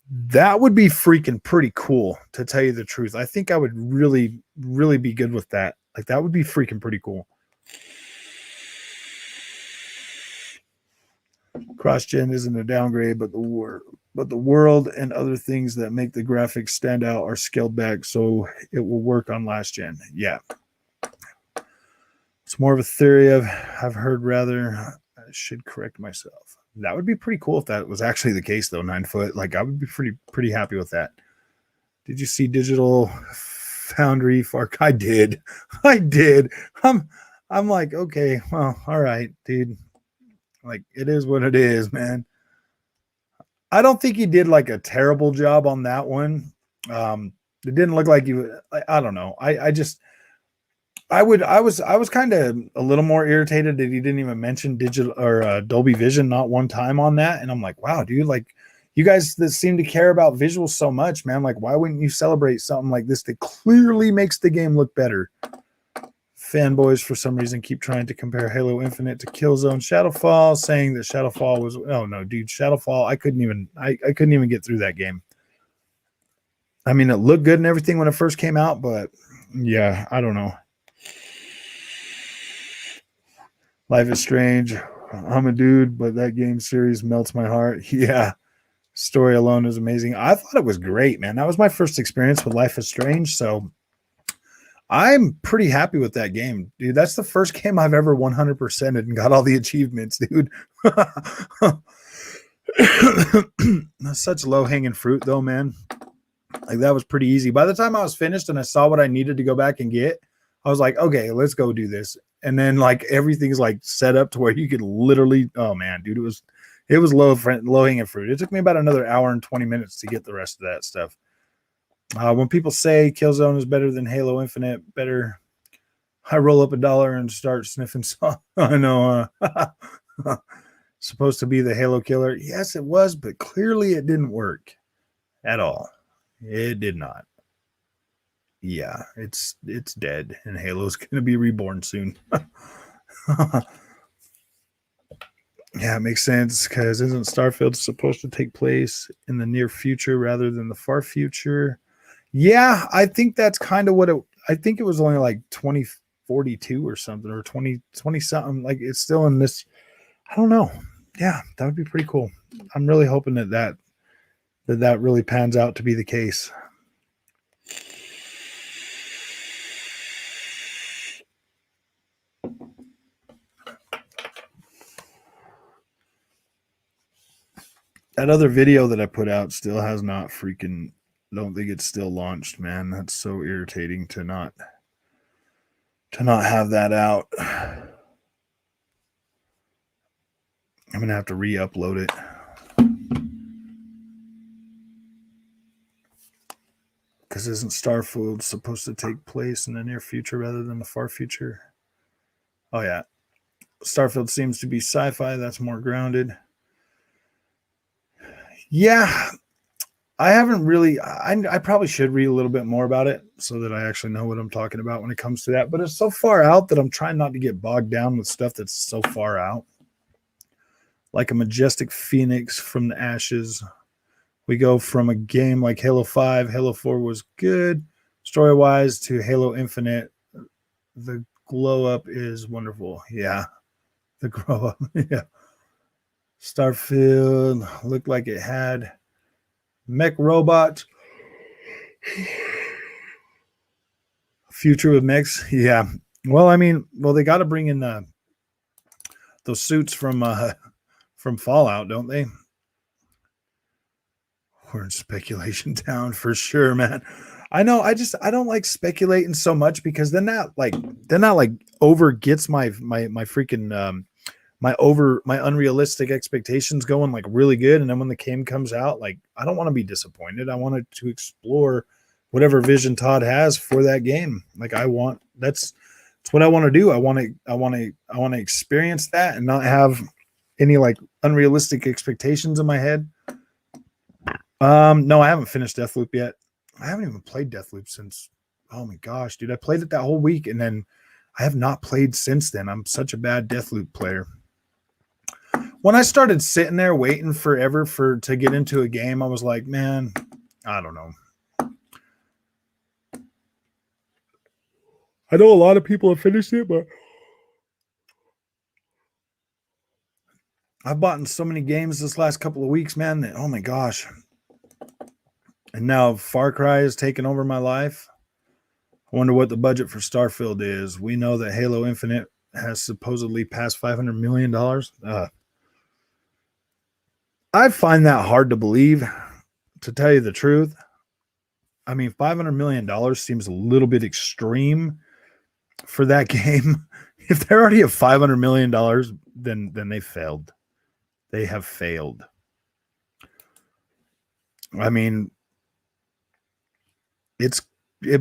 That would be freaking pretty cool, to tell you the truth. I think I would really, really be good with that. Like, that would be freaking pretty cool. Cross-gen isn't a downgrade, but the world and other things that make the graphics stand out are scaled back, so it will work on last gen. Yeah. It's more of a theory I've heard, rather. I should correct myself. That would be pretty cool if that was actually the case, though. 9 foot, like, I would be pretty happy with that. Did you see Digital Foundry Farcry? I did. I'm like, okay, well, all right, dude. Like, it is what it is, man. I don't think he did like a terrible job on that one. It didn't look like I don't know. I was kind of a little more irritated that he didn't even mention digital or Dolby Vision not one time on that. And I'm like, wow, dude, like, you guys that seem to care about visuals so much, man, like, why wouldn't you celebrate something like this that clearly makes the game look better? Fanboys, for some reason, keep trying to compare Halo Infinite to Killzone Shadowfall, saying that Shadowfall was, oh no, dude, Shadowfall, I couldn't even get through that game. I mean, it looked good and everything when it first came out, but yeah, I don't know. Life is Strange. I'm a dude, but that game series melts my heart. Yeah. Story alone is amazing. I thought it was great, man. That was my first experience with Life is Strange, so I'm pretty happy with that game, dude. That's the first game I've ever 100%ed and got all the achievements, dude. That's such low-hanging fruit, though, man. Like, that was pretty easy. By the time I was finished and I saw what I needed to go back and get, I was like, okay, let's go do this. And then, like, everything's like set up to where you could literally, oh man, dude, it was low-hanging fruit. It took me about another hour and 20 minutes to get the rest of that stuff. When people say Killzone is better than Halo Infinite, better I roll up $1 and start sniffing song. I know. Supposed to be the Halo killer. Yes, it was, but clearly it didn't work at all. It did not. Yeah, it's dead, and Halo's going to be reborn soon. Yeah, it makes sense, because isn't Starfield supposed to take place in the near future rather than the far future? Yeah, I think that's kind of what I think it was only like 2042 or something, or 2020 something. Like, it's still in this. I don't know. Yeah, that would be pretty cool. I'm really hoping that that really pans out to be the case. That other video that I put out still has not freaking, don't think it's still launched, man. That's so irritating to not have that out. I'm going to have to re-upload it. Because isn't Starfield supposed to take place in the near future rather than the far future? Oh, yeah. Starfield seems to be sci-fi. That's more grounded. Yeah. I haven't really... I probably should read a little bit more about it so that I actually know what I'm talking about when it comes to that. But it's so far out that I'm trying not to get bogged down with stuff that's so far out. Like a majestic phoenix from the ashes. We go from a game like Halo 5. Halo 4 was good story-wise to Halo Infinite. The glow-up is wonderful. Yeah. The grow-up. Yeah. Starfield looked like it had mech robots. Future with mechs. Yeah. Well, I mean, they got to bring in those suits from Fallout, don't they? We're in speculation town for sure, man. I know. I don't like speculating so much because then that over gets my freaking my unrealistic expectations going like really good, and then when the game comes out, like I don't want to be disappointed. I wanted to explore whatever vision Todd has for that game. Like that's what I want to do. I want to experience that and not have any like unrealistic expectations in my head. No, I haven't finished Deathloop yet. I haven't even played Deathloop since, oh my gosh, dude, I played it that whole week and then I have not played since then. I'm such a bad Deathloop player. When I started sitting there waiting forever to get into a game, I was like, man, I don't know. I know a lot of people have finished it, but I've bought in so many games this last couple of weeks, man, that, oh my gosh. And now Farcry has taken over my life. I wonder what the budget for Starfield is. We know that Halo Infinite has supposedly passed $500 million. I find that hard to believe, to tell you the truth. I mean, $500 million seems a little bit extreme for that game. If they're already at $500 million, then they failed. They have failed. I mean, it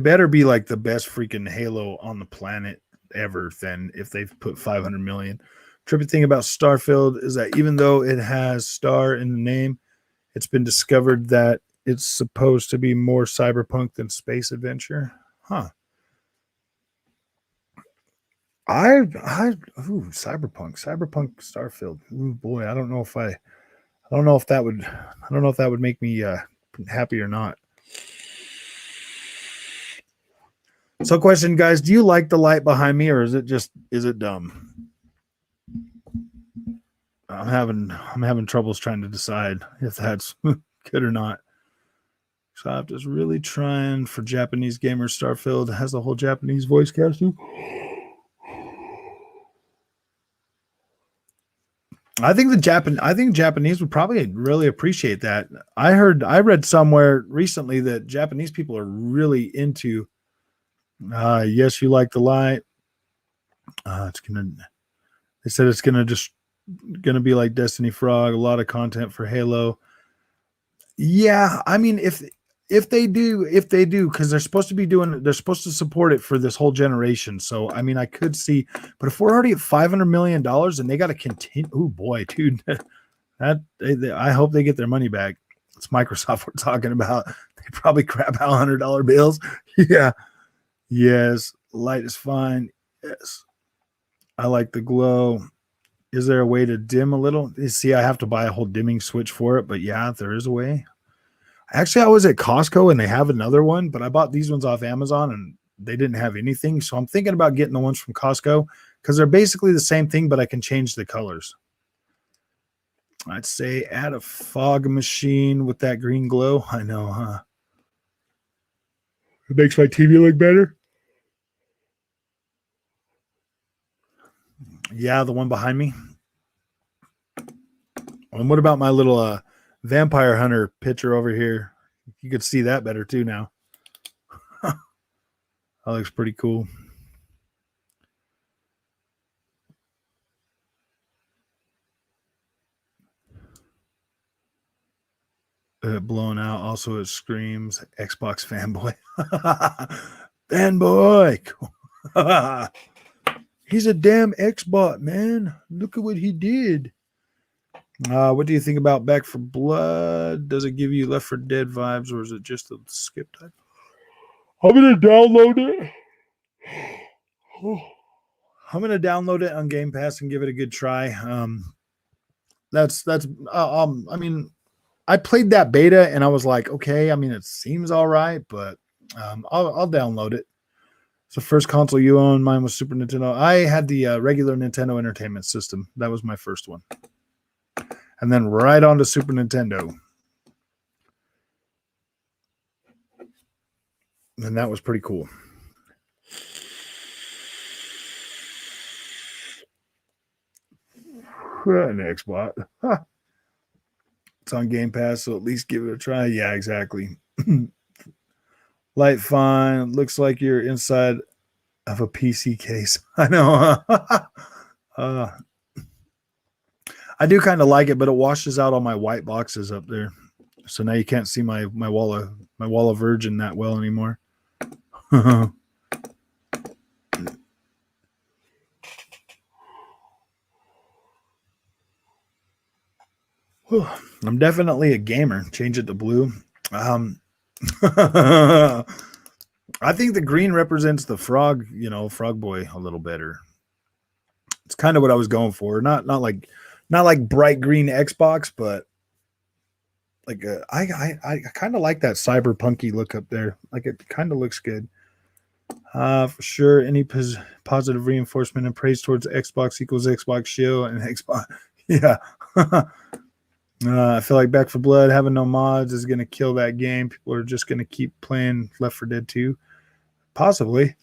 better be like the best freaking Halo on the planet ever than if they've put 500 million. Trippy thing about Starfield is that even though it has Star in the name, it's been discovered that it's supposed to be more cyberpunk than space adventure. Huh. Cyberpunk Starfield. Ooh, boy, I don't know if that would make me happy or not. So question, guys, do you like the light behind me or is it dumb? I'm having troubles trying to decide if that's good or not. So I'm just really trying for Japanese gamers. Starfield has the whole Japanese voice casting. I think Japanese would probably really appreciate that. I read somewhere recently that Japanese people are really into yes, you like the light. They said it's gonna be like Destiny Frog, a lot of content for Halo. Yeah, I mean if they do, because they're supposed to support it for this whole generation. So I mean, I could see, but if we're already at $500 million and they got to continue, oh boy, dude, I hope they get their money back. It's Microsoft we're talking about. They probably crap out $100 bills. Yeah. Yes. Light is fine. Yes. I like the glow. Is there a way to dim a little? You see, I have to buy a whole dimming switch for it, but yeah, there is a way. Actually, I was at Costco and they have another one, but I bought these ones off Amazon and they didn't have anything. So I'm thinking about getting the ones from Costco because they're basically the same thing, but I can change the colors. I'd say add a fog machine with that green glow. I know, huh? It makes my TV look better. Yeah, the one behind me. And what about my little vampire hunter picture over here? You could see that better too now. That looks pretty cool. Blown out. Also, it screams Xbox fanboy. Fanboy. He's a damn Xbot, man. Look at what he did. What do you think about Back for Blood? Does it give you Left 4 Dead vibes, or is it just a skip type? I'm gonna download it. I'm gonna download it on Game Pass and give it a good try. I mean, I played that beta and I was like, okay, I mean, it seems all right, but I'll download it. It's the first console you own. Mine was Super Nintendo. I had the regular Nintendo Entertainment System. That was my first one. And then right on to Super Nintendo. And that was pretty cool. An Xbox. Huh. It's on Game Pass, so at least give it a try. Yeah, exactly. Light fine. Looks like you're inside of a PC case. I know. I do kind of like it, but it washes out all my white boxes up there. So now you can't see my wall of Virgin that well anymore. I'm definitely a gamer. Change it to blue. I think the green represents the frog, frog boy a little better. It's kind of what I was going for. Not like bright green Xbox, but like I kind of like that cyberpunky look up there. Like it kind of looks good. For sure, any positive reinforcement and praise towards Xbox equals Xbox shield and Xbox. Yeah. I feel like Back for Blood having no mods is going to kill that game. People are just going to keep playing Left 4 Dead 2. Possibly.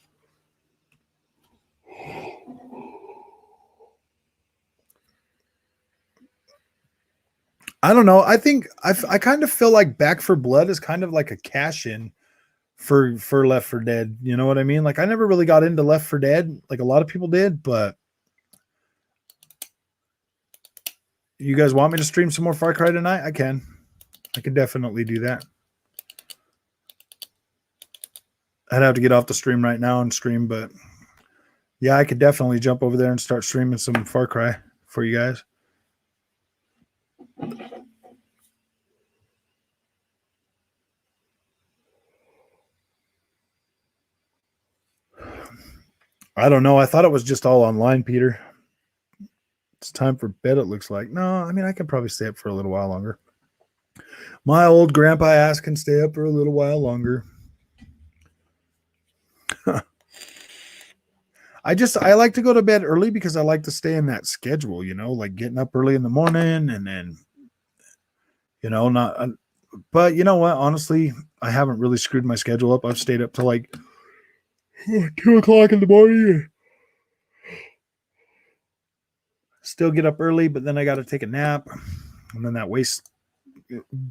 I don't know. I think I kind of feel like Back for Blood is kind of like a cash-in for Left 4 Dead. You know what I mean? Like I never really got into Left 4 Dead like a lot of people did, but you guys want me to stream some more Far Cry tonight? I can definitely do that. I'd have to get off the stream right now and stream, but yeah, I could definitely jump over there and start streaming some Far Cry for you guys. I don't know. I thought it was just all online, Peter. It's time for bed, it looks like. No, I mean, I can probably stay up for a little while longer. My old grandpa ass can stay up for a little while longer. I like to go to bed early because I like to stay in that schedule, like getting up early in the morning and then, but you know what? Honestly, I haven't really screwed my schedule up. I've stayed up till like 2 o'clock in the morning. Still get up early, but then I got to take a nap. And then that wastes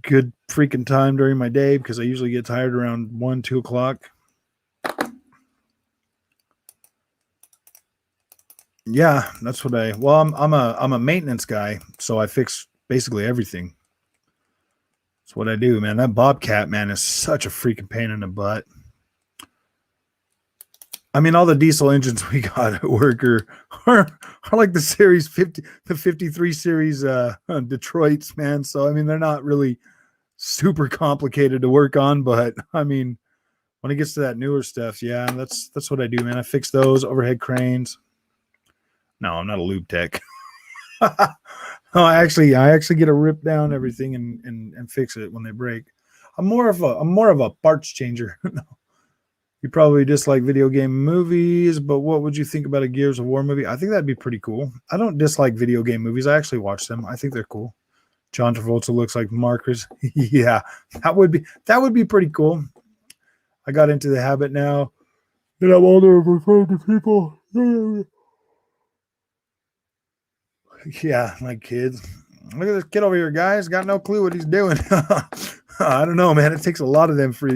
good freaking time during my day because I usually get tired around 1, 2 o'clock. Yeah, that's what I'm a maintenance guy, so I fix basically everything. That's what I do, man. That Bobcat, man, is such a freaking pain in the butt. I mean, all the diesel engines we got at work are like the series 50, the 53 series Detroits, man. So I mean, they're not really super complicated to work on, but I mean, when it gets to that newer stuff, yeah, that's what I do, man. I fix those overhead cranes. No, I'm not a lube tech. No, I actually get to rip down everything and fix it when they break. I'm more of a parts changer. No. You probably dislike video game movies, but what would you think about a Gears of War movie? I think that'd be pretty cool. I don't dislike video game movies. I actually watch them. I think they're cool. John Travolta looks like Marcus. Yeah, that would be pretty cool. I got into the habit now that I'm older of referring to people. Yeah, like kids. Look at this kid over here, guys. Got no clue what he's doing. I don't know, man. It takes a lot of them for.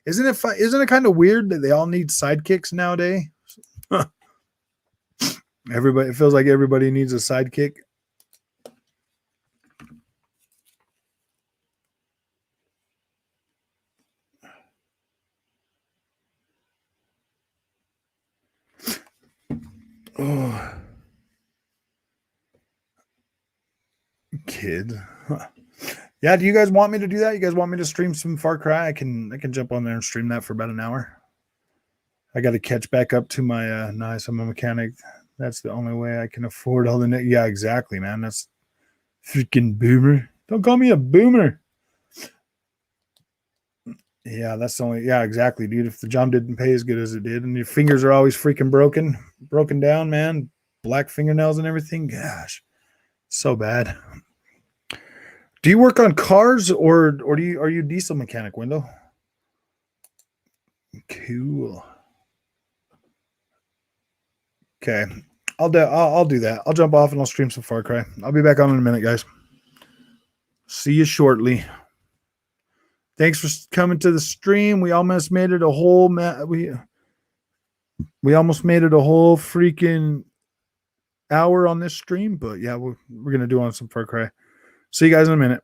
Isn't it kind of weird that they all need sidekicks nowadays? Everybody, it feels like everybody needs a sidekick. Oh, kids. Yeah, do you guys want me to do that? You guys want me to stream some Far Cry? I can jump on there and stream that for about an hour. I got to catch back up to my nice. I'm a mechanic. That's the only way I can afford all the net. Yeah, exactly, man. That's freaking boomer. Don't call me a boomer. Yeah, that's the only. Yeah, exactly, dude. If the job didn't pay as good as it did, and your fingers are always freaking broken down, man. Black fingernails and everything. Gosh, so bad. Do you work on cars or are you diesel mechanic, Window? Cool. Okay, I'll do that. I'll jump off and I'll stream some Far Cry. I'll be back on in a minute, guys. See you shortly. Thanks for coming to the stream. We almost made it a whole we almost made it a whole freaking hour on this stream, but yeah, we're gonna do on some Far Cry. See you guys in a minute.